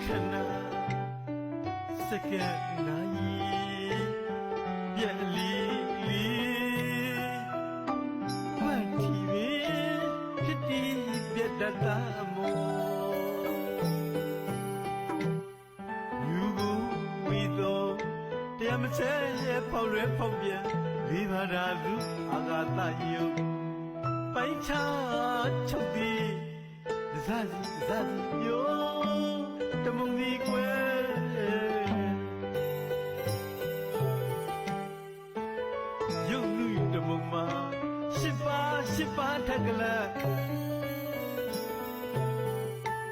khana second nai pian li wan ti be phit ti piat dat ta mo yu go wi doတရားမစဲဖောက်လွဲဖောက်ပြန်လေးပါးသာလူအာဂါတယုပိုင်ချချုပ်သည်ဇာစီယောတမုံဒီကွယ်ယုံလူတမုံမှာရှစ်ပါးထက်ကလ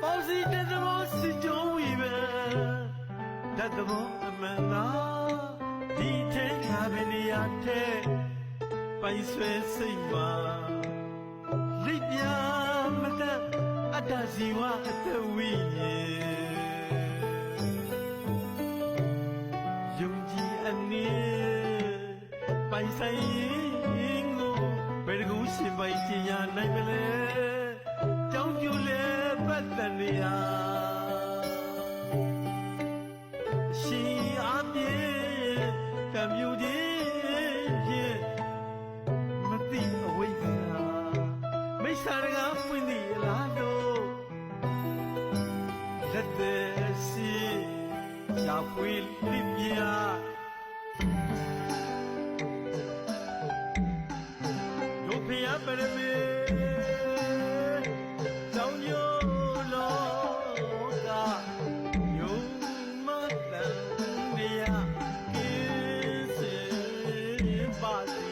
ပေါစီတဲ့သဘောစီကြုံဝီပဲတတ်သဘောအမှန်လားဒီထဲငါပဲနေရာထဲပိုင်ဆွဲစိတ်မှာလိပ်ပြမတတ်အတ္တဇီဝအတဝိယေယုံကြည်အနေပိုင်ဆိုင်ရင်ကိုဘယ်တကူရှင်ပိုင်ကျင်ရနိုင်မလဲကြောင်းကျူလဲပတ်တနေရရှင်အားပြေကမြူကြီးဖြင့်မသိအဝိဇ္ဇာမိစ္ဆာတကားပွင့်သည်လားလို့လက်သက်စီရှာဖွေလိပြတို့ဖျားပရမေကြောင့်ညိုလောကယုံမတန်နေရကိစေပါစီ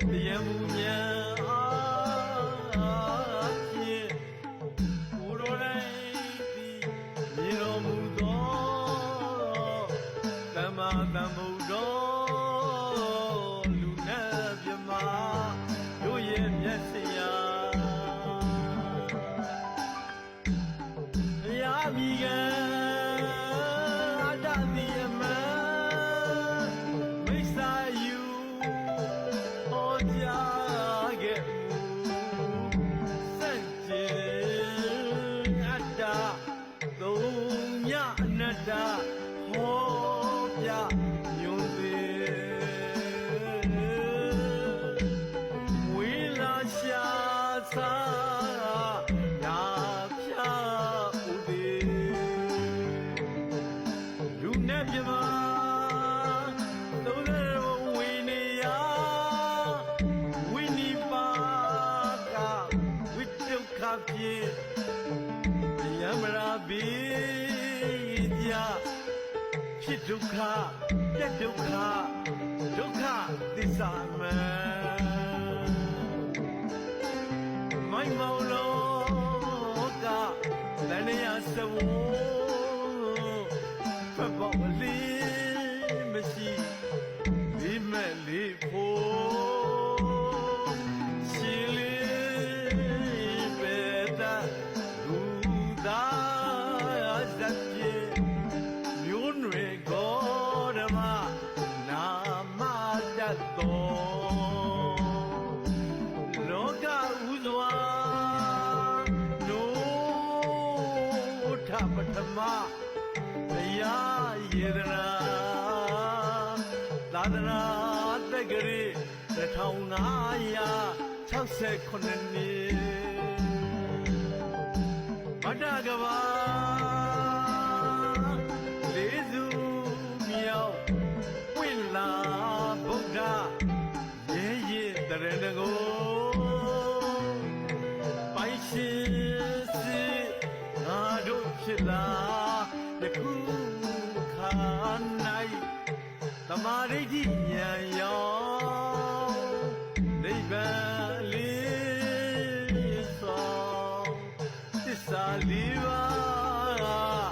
တရားမှုများအားဖြင့်ကိုယ်တော်တိုင်းသည်မြေတော်မူသောသမ္မာသမ္ဗုဒ္ဓလူနာမြမတို့ရဲ့မျက်စိရာဘုရားမိကအတ္တတိယမမိစ္ဆာယူအနတ္တဟောပြညွန်သေးဝိလာရှာသာရာဖြာဥသေးလူနဲ့ပြမသုံးတဲ့ဝိနေယဝိနိပါကဝိတုခပြေယမရာဘိဖြစ်ဒုက္ခပြတ်ဒုက္ခဒုက္ခသစ္စာမမိုင်းမောင်လောကတဏှာစဝဖဘောလေးမရှိလေးမဲ့လေးဖို့ရှင်လေးပဲတာလူသားဇတ်ပြေမျိုးနွယ်ကောဓမ္မနာမတတ်တော်လောကဥစွာနိုးထပထမဘုရားယေဒနာသာသနာတက္ကရီ1569နှစ်ဗတ္တကဘာလေးစုမြောက်ပွင့်လာဗုဒ္ဓရဲရဲတရဏဂုံပိုင်ရှင်စီငါတို့ဖြစ်လာယခုခါ၌သမာဓိဋ္ဌိဉာဏ်ရောက်နိဗ္ဗာန်လေးဆောင်သစ္စာလေးပါး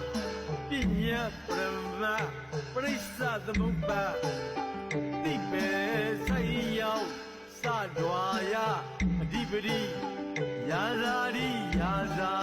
ပညာပရမပရိစ္ဆသမုပ္ပါတိပေဆိုင်ရောက်စဒွာယအဓိပတိယာဇာရိယာဇာ